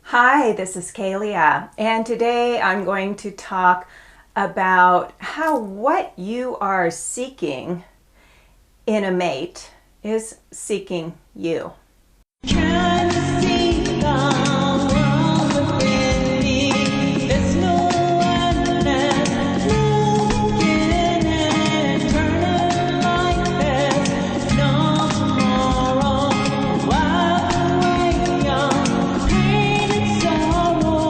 Hi, this is Kaleah, and today I'm going to talk about how what you are seeking in a mate is seeking you. Can see the world within me. There's no endless looking and turning like there's no tomorrow. Wipe away your pain and sorrow.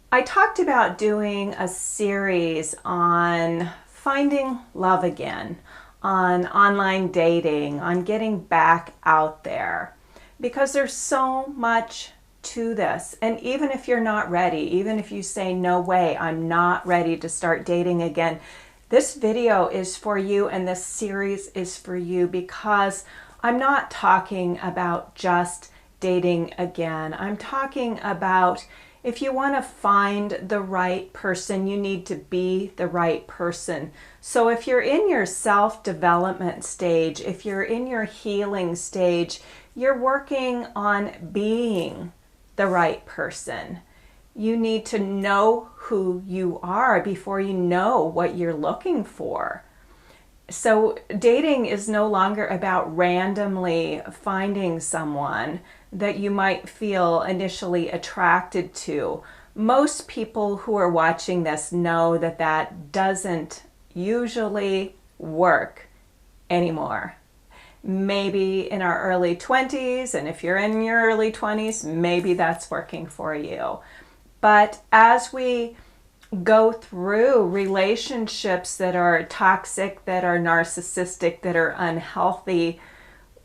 I talked about doing a series on finding love again, on online dating, on getting back out there, because there's so much to this. And even if you're not ready, even if you say, no way, I'm not ready to start dating again, this video is for you and this series is for you, because I'm not talking about just dating again. I'm talking about if you want to find the right person, you need to be the right person. So if you're in your self-development stage, if you're in your healing stage, you're working on being the right person. You need to know who you are before you know what you're looking for. So dating is no longer about randomly finding someone that you might feel initially attracted to. Most people who are watching this know that that doesn't usually work anymore. Maybe in our early 20s, and if you're in your early 20s, maybe that's working for you. But as we go through relationships that are toxic, that are narcissistic, that are unhealthy,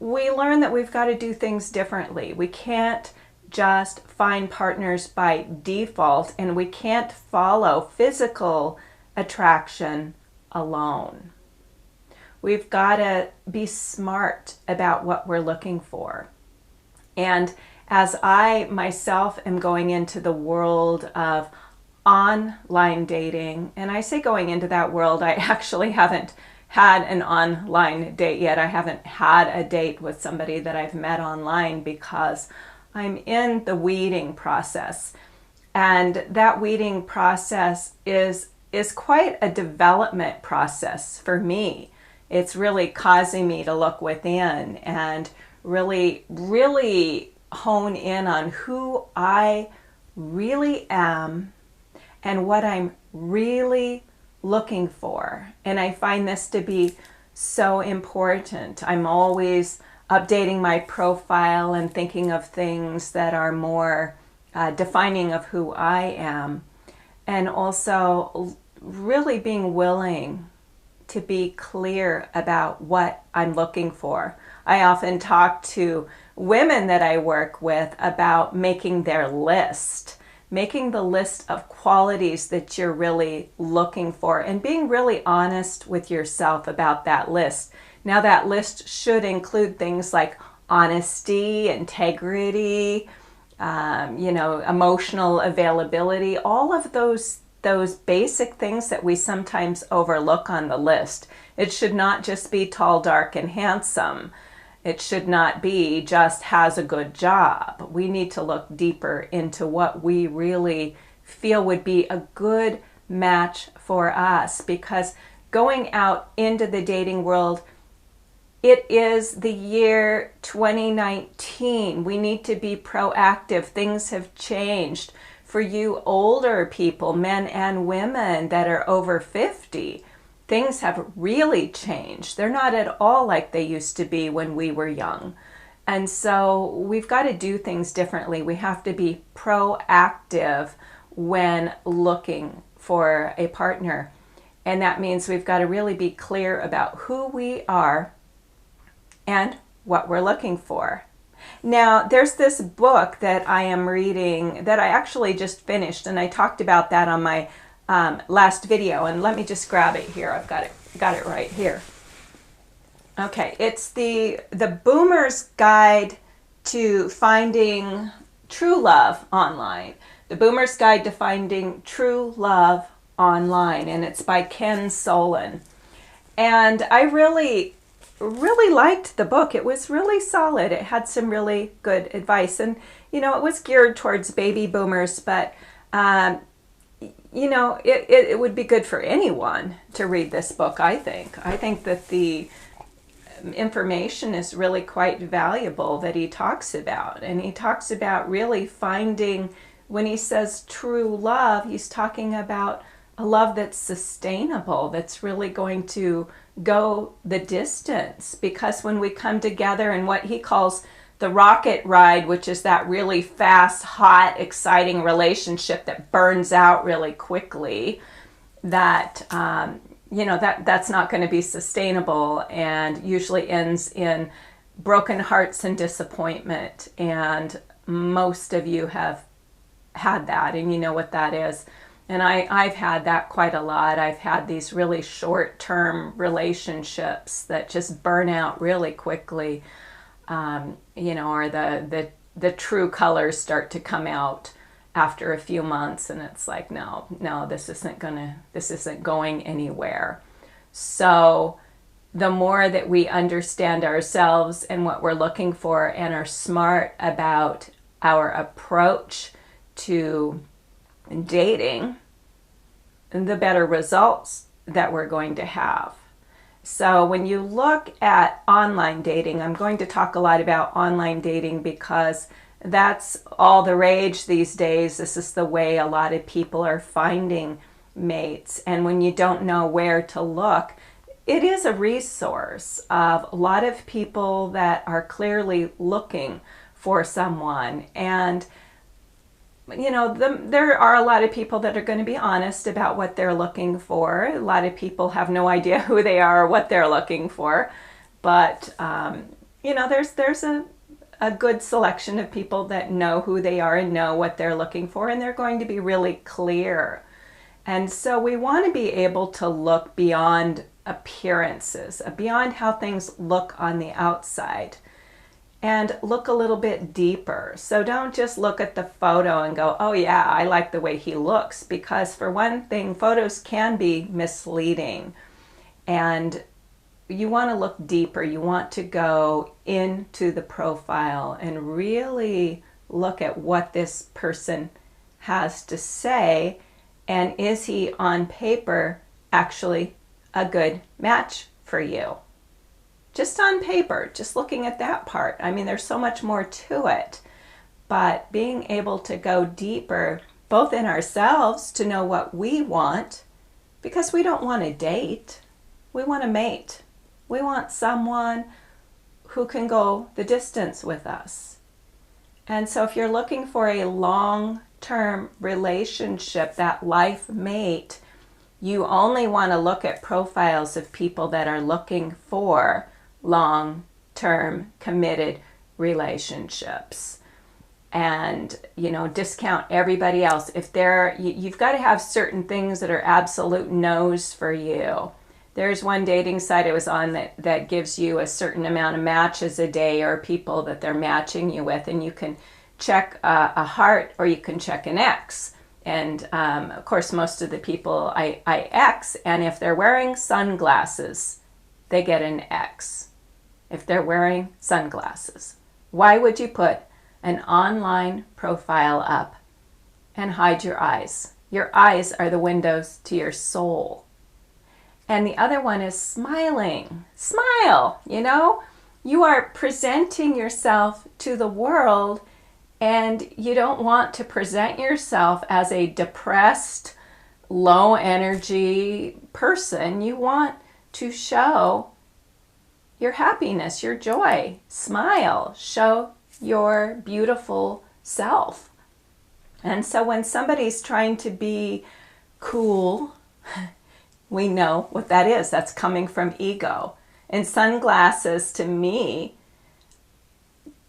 we learn that we've got to do things differently. We can't just find partners by default, and we can't follow physical attraction alone. We've got to be smart about what we're looking for. And as I myself am going into the world of online dating, and I say going into that world, I actually haven't had an online date yet. I haven't had a date with somebody that I've met online because I'm in the weeding process. And that weeding process is quite a development process for me. It's really causing me to look within and really hone in on who I really am and what I'm really looking for. And I find this to be so important. I'm always updating my profile and thinking of things that are more defining of who I am, and also really being willing to be clear about what I'm looking for. I often talk to women that I work with about making their list, making the list of qualities that you're really looking for, and being really honest with yourself about that list. Now, that list should include things like honesty, integrity, emotional availability, all of those basic things that we sometimes overlook on the list. It should not just be tall, dark, and handsome. It should not be just has a good job. We need to look deeper into what we really feel would be a good match for us, because going out into the dating world, it is the year 2019. We need to be proactive. Things have changed. For you older people, men and women that are over 50, things have really changed. They're not at all like they used to be when we were young. And so we've got to do things differently. We have to be proactive when looking for a partner. And that means we've got to really be clear about who we are and what we're looking for. Now, there's this book that I am reading that I actually just finished, and I talked about that on my last video. And let me just grab it here. I've got it right here. Okay, it's the Boomer's Guide to Finding True Love Online. The Boomer's Guide to Finding True Love Online, and it's by Ken Solon. And I really really liked the book. It was really solid. It had some really good advice. And, it was geared towards baby boomers, but, it would be good for anyone to read this book, I think. I think that the information is really quite valuable that he talks about. And he talks about really finding, when he says true love, he's talking about a love that's sustainable, that's really going to go the distance. Because when we come together in what he calls the rocket ride, which is that really fast, hot, exciting relationship that burns out really quickly, that that's not going to be sustainable, and usually ends in broken hearts and disappointment. And most of you have had that, and you know what that is. And I've had that quite a lot. I've had these really short-term relationships that just burn out really quickly, or the true colors start to come out after a few months, and it's like, no, this isn't going anywhere. So the more that we understand ourselves and what we're looking for, and are smart about our approach to dating, the better results that we're going to have. So when you look at online dating, I'm going to talk a lot about online dating because that's all the rage these days. This is the way a lot of people are finding mates. And when you don't know where to look, it is a resource of a lot of people that are clearly looking for someone. And there are a lot of people that are going to be honest about what they're looking for. A lot of people have no idea who they are or what they're looking for. But, there's a good selection of people that know who they are and know what they're looking for, and they're going to be really clear. And so we want to be able to look beyond appearances, beyond how things look on the outside, and look a little bit deeper. So don't just look at the photo and go, oh yeah, I like the way he looks, because for one thing, photos can be misleading, and you want to look deeper. You want to go into the profile and really look at what this person has to say, and is he on paper actually a good match for you? Just on paper, just looking at that part. I mean, there's so much more to it, but being able to go deeper, both in ourselves to know what we want, because we don't want to date, we want to mate. We want someone who can go the distance with us. And so if you're looking for a long-term relationship, that life mate, you only want to look at profiles of people that are looking for long-term committed relationships. And, discount everybody else. If you've got to have certain things that are absolute no's for you. There's one dating site I was on that gives you a certain amount of matches a day, or people that they're matching you with, and you can check a heart or you can check an X. And of course, most of the people I X, and if they're wearing sunglasses, they get an X. If they're wearing sunglasses. Why would you put an online profile up and hide your eyes? Your eyes are the windows to your soul. And the other one is smiling. Smile, You are presenting yourself to the world, and you don't want to present yourself as a depressed, low energy person. You want to show your happiness, your joy. Smile. Show your beautiful self. And so when somebody's trying to be cool, we know what that is. That's coming from ego. And sunglasses, to me,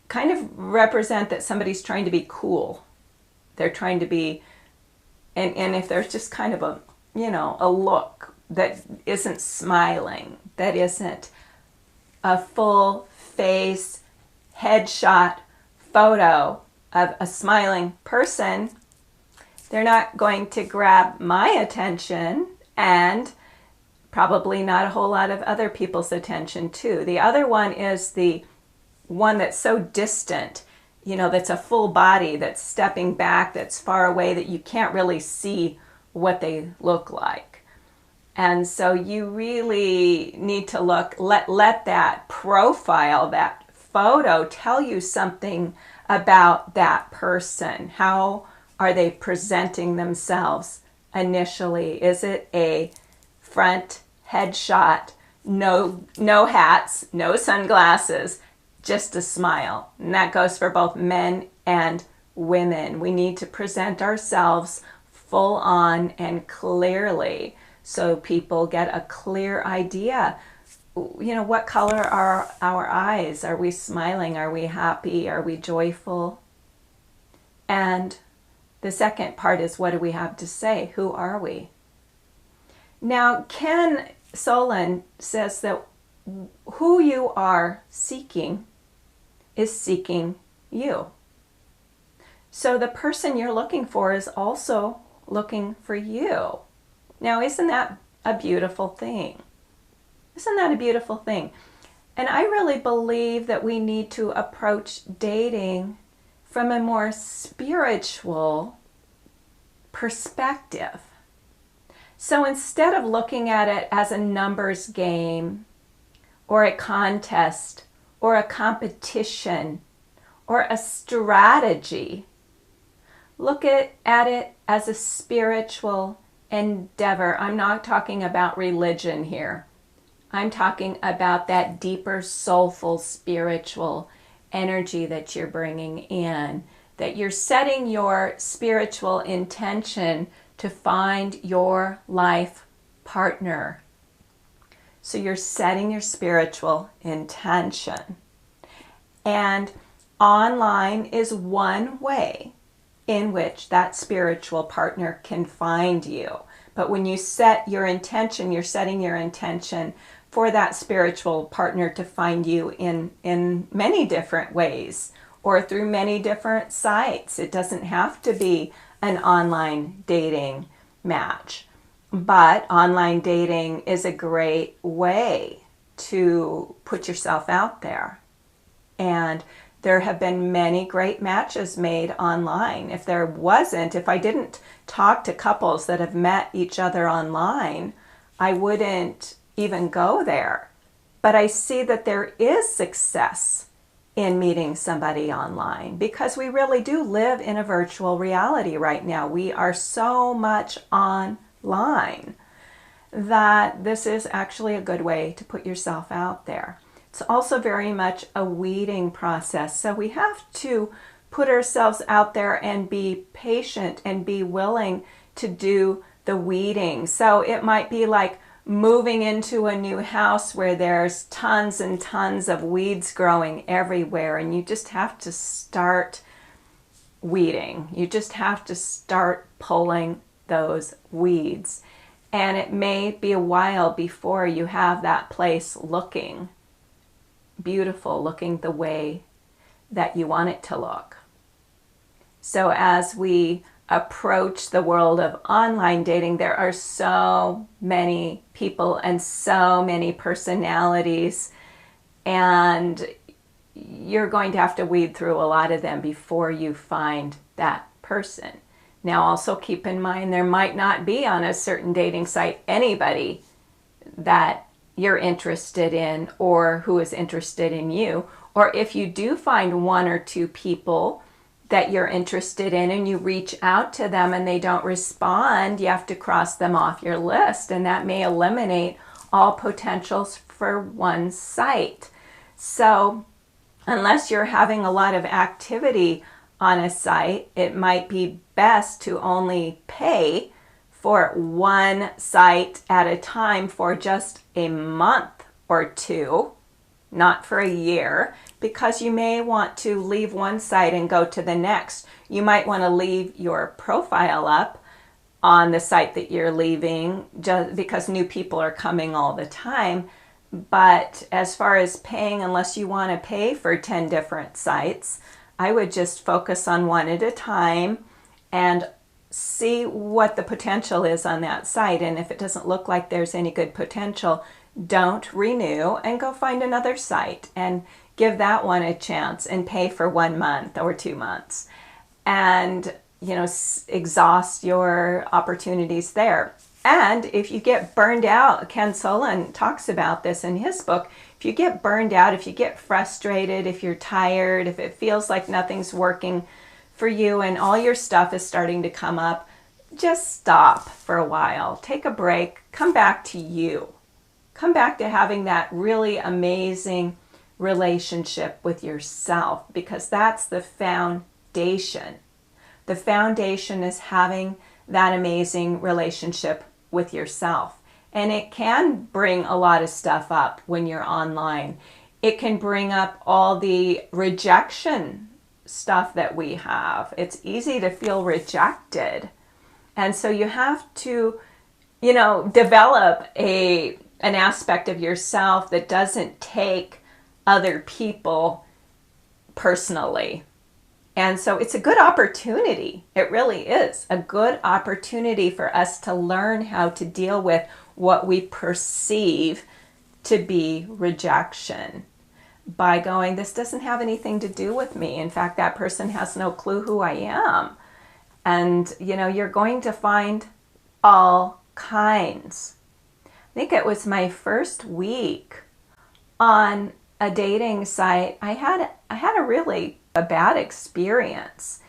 kind of represent that somebody's trying to be cool. They're trying to be, and if there's just kind of a look that isn't smiling, that isn't a full face headshot photo of a smiling person, they're not going to grab my attention and Probably not a whole lot of other people's attention too. The other one is the one that's so distant, that's a full body, that's stepping back, that's far away, that you can't really see what they look like. And so you really need to let that profile, that photo, tell you something about that person. How are they presenting themselves initially? Is it a front headshot, no hats, no sunglasses, just a smile? And that goes for both men and women. We need to present ourselves full on and clearly so people get a clear idea. What color are our eyes? Are we smiling? Are we happy? Are we joyful? And the second part is, what do we have to say? Who are we? Now, Ken Solon says that who you are seeking is seeking you. So the person you're looking for is also looking for you. Now, isn't that a beautiful thing? Isn't that a beautiful thing? And I really believe that we need to approach dating from a more spiritual perspective. So instead of looking at it as a numbers game or a contest or a competition or a strategy, look at it as a spiritual endeavor. I'm not talking about religion here. I'm talking about that deeper, soulful, spiritual energy that you're bringing in, that you're setting your spiritual intention to find your life partner. So you're setting your spiritual intention. And online is one way in which that spiritual partner can find you. But when you set your intention, you're setting your intention for that spiritual partner to find you in many different ways or through many different sites. It doesn't have to be an online dating match, but online dating is a great way to put yourself out there. And there have been many great matches made online. If I didn't talk to couples that have met each other online, I wouldn't even go there. But I see that there is success in meeting somebody online because we really do live in a virtual reality right now. We are so much online that this is actually a good way to put yourself out there. It's also very much a weeding process. So we have to put ourselves out there and be patient and be willing to do the weeding. So it might be like moving into a new house where there's tons and tons of weeds growing everywhere, and you just have to start weeding. You just have to start pulling those weeds. And it may be a while before you have that place looking beautiful, looking the way that you want it to look. So as we approach the world of online dating, there are so many people and so many personalities, and you're going to have to weed through a lot of them before you find that person. Now, also keep in mind, there might not be on a certain dating site anybody that you're interested in or who is interested in you. Or if you do find one or two people that you're interested in and you reach out to them and they don't respond, you have to cross them off your list, and that may eliminate all potentials for one site. So unless you're having a lot of activity on a site, it might be best to only pay for one site at a time for just a month or two, not for a year, because you may want to leave one site and go to the next. You might want to leave your profile up on the site that you're leaving just because new people are coming all the time. But as far as paying, unless you want to pay for 10 different sites, I would just focus on one at a time and see what the potential is on that site. And if it doesn't look like there's any good potential, don't renew and go find another site and give that one a chance and pay for 1 month or 2 months. And, you know, exhaust your opportunities there. And if you get burned out, Ken Solon talks about this in his book. If you get burned out, if you get frustrated, if you're tired, if it feels like nothing's working for you and all your stuff is starting to come up, just stop for a while. Take a break. Come back to you. Come back to having that really amazing relationship with yourself, because that's the foundation. The foundation is having that amazing relationship with yourself. And it can bring a lot of stuff up when you're online. It can bring up all the rejection stuff that we have. It's easy to feel rejected. And so you have to, you know, develop an aspect of yourself that doesn't take other people personally. And so it's a good opportunity. It really is a good opportunity for us to learn how to deal with what we perceive to be rejection by going, this doesn't have anything to do with me. In fact, that person has no clue who I am. And, you know, you're going to find all kinds. I think it was my first week on a dating site. I had a really bad experience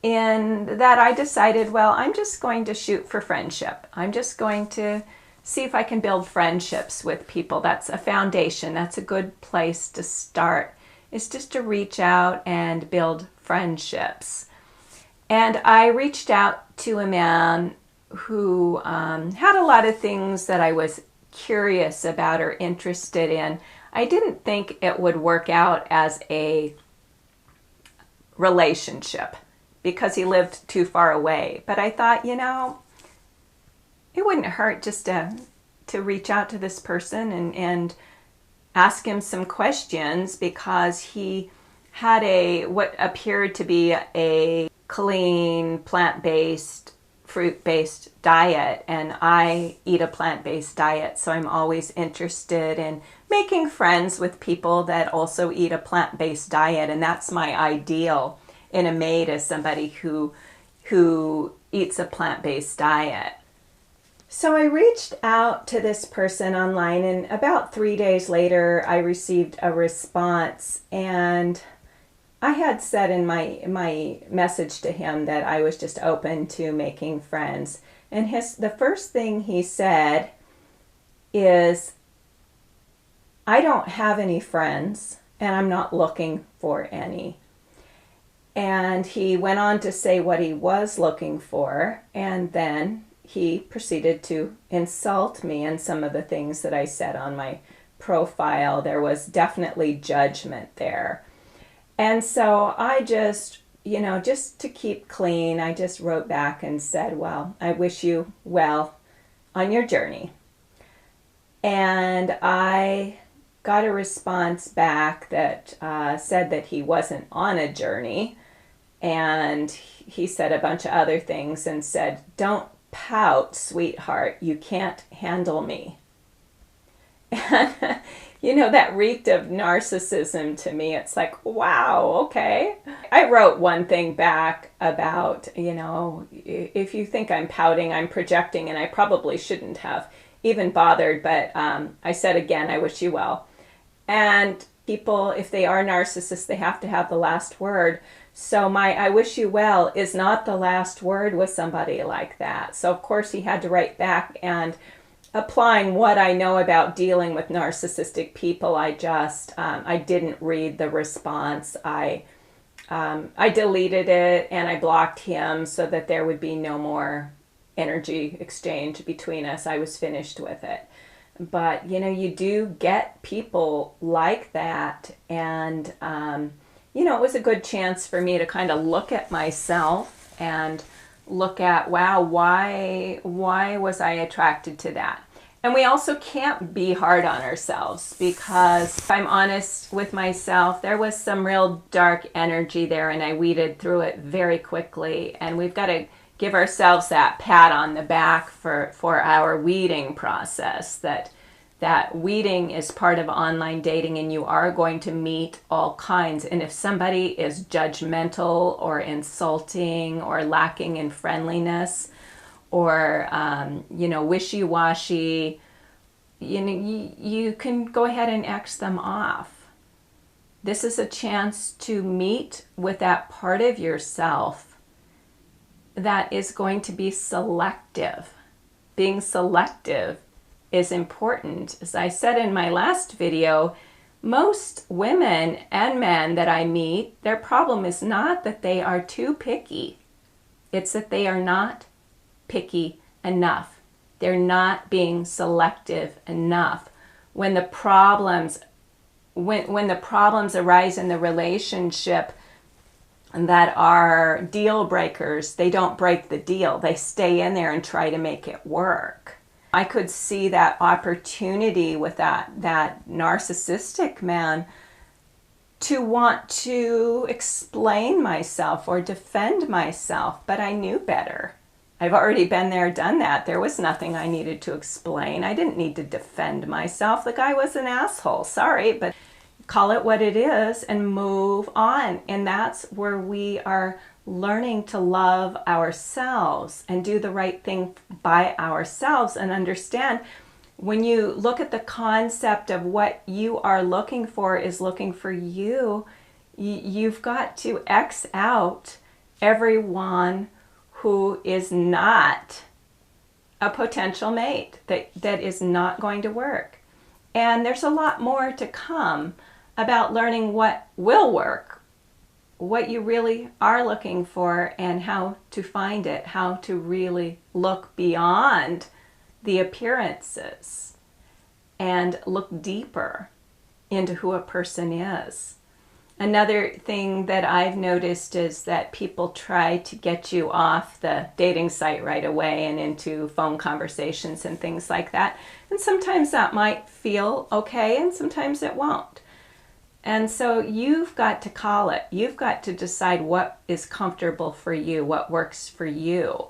in that I decided, well, I'm just going to shoot for friendship. I'm just going to see if I can build friendships with people. That's a foundation. That's a good place to start, is just to reach out and build friendships. And I reached out to a man who had a lot of things that I was curious about or interested in. I didn't think it would work out as a relationship because he lived too far away. But I thought, you know, it wouldn't hurt just to reach out to this person and ask him some questions, because he had what appeared to be a clean, plant-based, fruit-based diet, and I eat a plant-based diet, so I'm always interested in making friends with people that also eat a plant-based diet, and that's my ideal in a mate, is somebody who eats a plant-based diet. So I reached out to this person online, and about 3 days later I received a response, and I had said in my message to him that I was just open to making friends. And the first thing he said is, I don't have any friends and I'm not looking for any. And he went on to say what he was looking for, and then he proceeded to insult me and some of the things that I said on my profile. There was definitely judgment there. And so I just, you know, just to keep clean, I just wrote back and said, well, I wish you well on your journey. And I got a response back that said that he wasn't on a journey. And he said a bunch of other things and said, don't pout, sweetheart, you can't handle me. And, you know, that reeked of narcissism to me. It's like, wow, okay. I wrote one thing back about, you know, if you think I'm pouting, I'm projecting, and I probably shouldn't have even bothered, but I said again, I wish you well. And people, if they are narcissists, they have to have the last word. So my I wish you well is not the last word with somebody like that. So of course he had to write back, and applying what I know about dealing with narcissistic people, I just, I didn't read the response. I deleted it and I blocked him so that there would be no more energy exchange between us. I was finished with it. But, you know, you do get people like that. And, you know, it was a good chance for me to kind of look at myself and look at, wow, why was I attracted to that? And we also can't be hard on ourselves, because if I'm honest with myself, there was some real dark energy there and I weeded through it very quickly. And we've got to give ourselves that pat on the back for our weeding process, that weeding is part of online dating, and you are going to meet all kinds. And if somebody is judgmental or insulting or lacking in friendliness or, wishy-washy, you can go ahead and X them off. This is a chance to meet with that part of yourself that is going to be selective. Being selective is important. As I said in my last video, most women and men that I meet, their problem is not that they are too picky. It's that they are not picky enough. They're not being selective enough. When the problems arise in the relationship that are deal breakers, they don't break the deal. They stay in there and try to make it work. I could see that opportunity with that narcissistic man to want to explain myself or defend myself, but I knew better. I've already been there, done that. There was nothing I needed to explain. I didn't need to defend myself. The guy was an asshole. Sorry, but call it what it is and move on. And that's where we are learning to love ourselves and do the right thing by ourselves, and understand when you look at the concept of what you are looking for is looking for you, you've got to X out everyone who is not a potential mate, that is not going to work. And there's a lot more to come about learning what will work, what you really are looking for, and how to find it, how to really look beyond the appearances and look deeper into who a person is. Another thing that I've noticed is that people try to get you off the dating site right away and into phone conversations and things like that. And sometimes that might feel okay, and sometimes it won't. And so you've got to call it. You've got to decide what is comfortable for you, what works for you.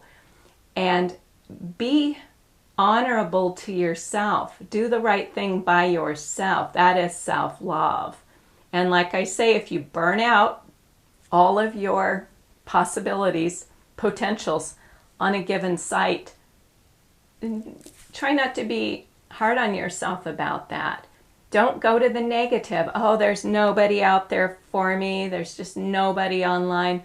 And be honorable to yourself. Do the right thing by yourself. That is self-love. And like I say, if you burn out all of your possibilities, potentials on a given site, try not to be hard on yourself about that. Don't go to the negative. Oh, there's nobody out there for me. There's just nobody online.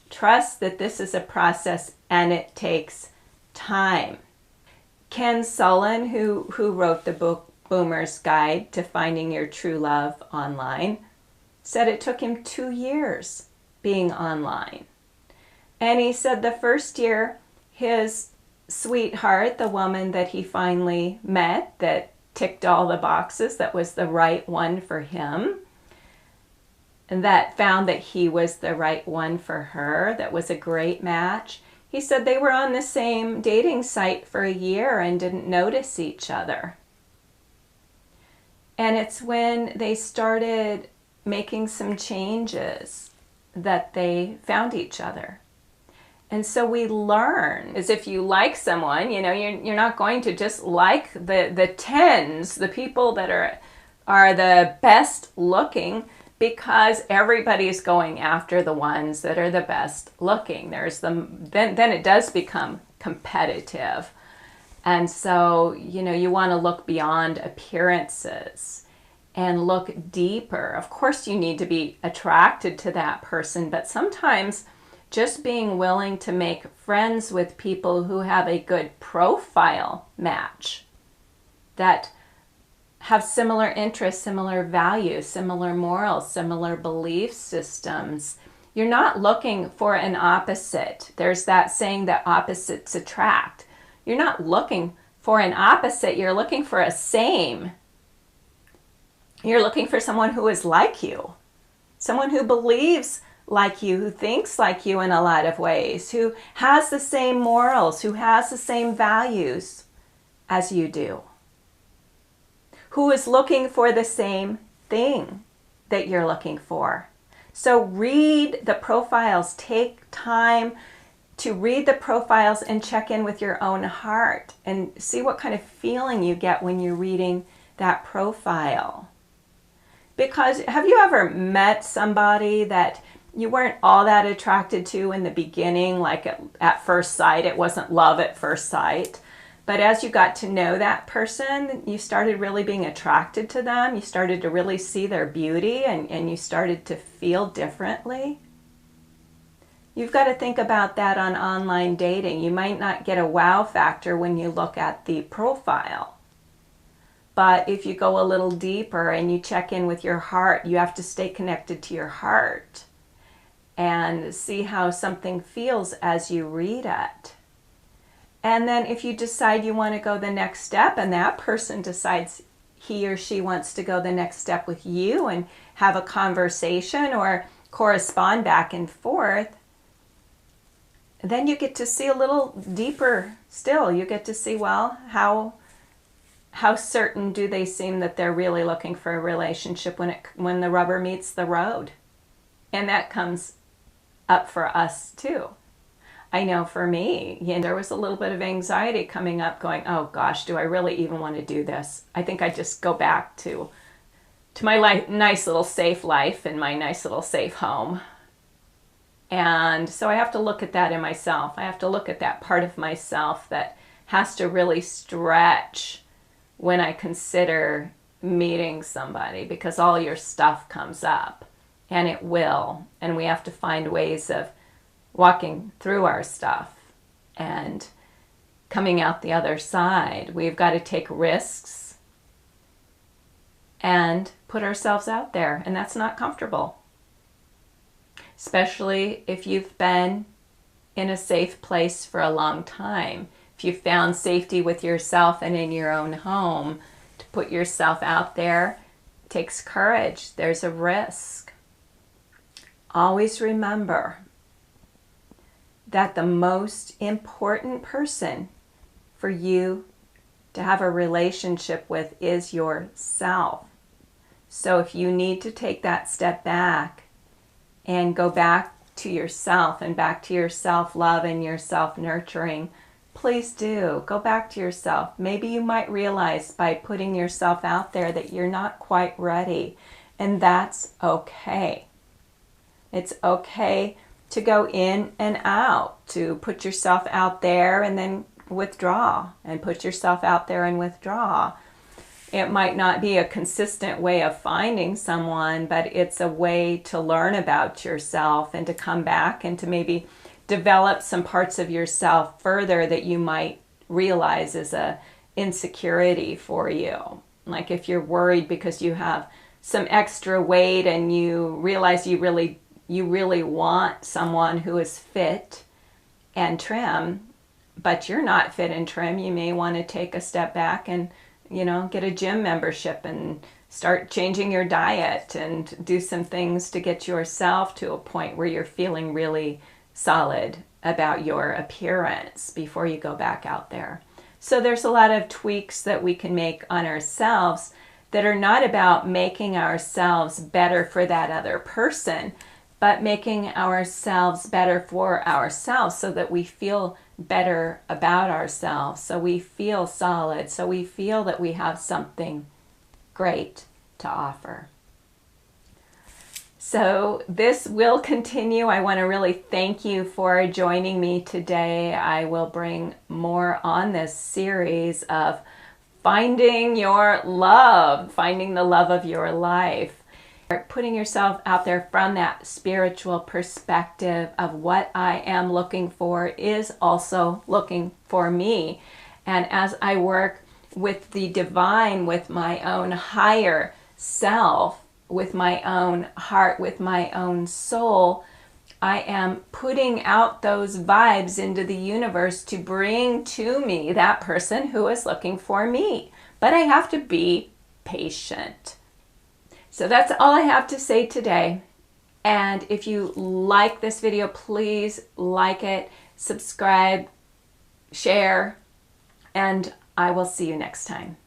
Trust that this is a process and it takes time. Ken Sullen, who wrote the book Boomer's Guide to Finding Your True Love Online, said it took him 2 years being online. And he said the first year, his sweetheart, the woman that he finally met, that ticked all the boxes, that was the right one for him, and that found that he was the right one for her, that was a great match. He said they were on the same dating site for a year and didn't notice each other. And it's when they started making some changes that they found each other. And so we learn, as if you like someone, you're not going to just like the tens, the people that are the best looking, because everybody's going after the ones that are the best looking. Then it does become competitive. And so, you want to look beyond appearances and look deeper. Of course, you need to be attracted to that person, but sometimes just being willing to make friends with people who have a good profile match, that have similar interests, similar values, similar morals, similar belief systems. You're not looking for an opposite. There's that saying that opposites attract. You're not looking for an opposite, you're looking for a same. You're looking for someone who is like you, someone who believes like you, who thinks like you in a lot of ways, who has the same morals, who has the same values as you do, who is looking for the same thing that you're looking for. So read the profiles, take time to read the profiles and check in with your own heart and see what kind of feeling you get when you're reading that profile. Because have you ever met somebody that you weren't all that attracted to in the beginning, like at first sight? It wasn't love at first sight. But as you got to know that person, you started really being attracted to them. You started to really see their beauty, and you started to feel differently. You've got to think about that on online dating. You might not get a wow factor when you look at the profile. But if you go a little deeper and you check in with your heart, you have to stay connected to your heart and see how something feels as you read it. And then if you decide you want to go the next step and that person decides he or she wants to go the next step with you and have a conversation or correspond back and forth, then you get to see a little deeper still. You get to see, well, how certain do they seem that they're really looking for a relationship when the rubber meets the road? And that comes up for us too. I know for me, there was a little bit of anxiety coming up going, oh gosh, do I really even want to do this? I think I just go back to my nice little safe life and my nice little safe home. And so I have to look at that in myself. I have to look at that part of myself that has to really stretch when I consider meeting somebody, because all your stuff comes up, and it will, and we have to find ways of walking through our stuff and coming out the other side. We've got to take risks and put ourselves out there, and that's not comfortable, especially if you've been in a safe place for a long time. If you found safety with yourself and in your own home, to put yourself out there takes courage. There's a risk. Always remember that the most important person for you to have a relationship with is yourself. So if you need to take that step back and go back to yourself and back to your self-love and your self-nurturing, please do. Go back to yourself. Maybe you might realize by putting yourself out there that you're not quite ready, and that's okay. It's okay to go in and out, to put yourself out there and then withdraw, and put yourself out there and withdraw. It might not be a consistent way of finding someone, but it's a way to learn about yourself and to come back and to maybe develop some parts of yourself further that you might realize is a insecurity for you. Like if you're worried because you have some extra weight and you realize you really want someone who is fit and trim, but you're not fit and trim, you may want to take a step back and, get a gym membership and start changing your diet and do some things to get yourself to a point where you're feeling really solid about your appearance before you go back out there. So there's a lot of tweaks that we can make on ourselves that are not about making ourselves better for that other person, but making ourselves better for ourselves so that we feel better about ourselves, so we feel solid, so we feel that we have something great to offer. So this will continue. I want to really thank you for joining me today. I will bring more on this series of finding your love, finding the love of your life. Putting yourself out there from that spiritual perspective of what I am looking for is also looking for me. And as I work with the divine, with my own higher self, with my own heart, with my own soul, I am putting out those vibes into the universe to bring to me that person who is looking for me. But I have to be patient. So that's all I have to say today. And if you like this video, please like it, subscribe, share, and I will see you next time.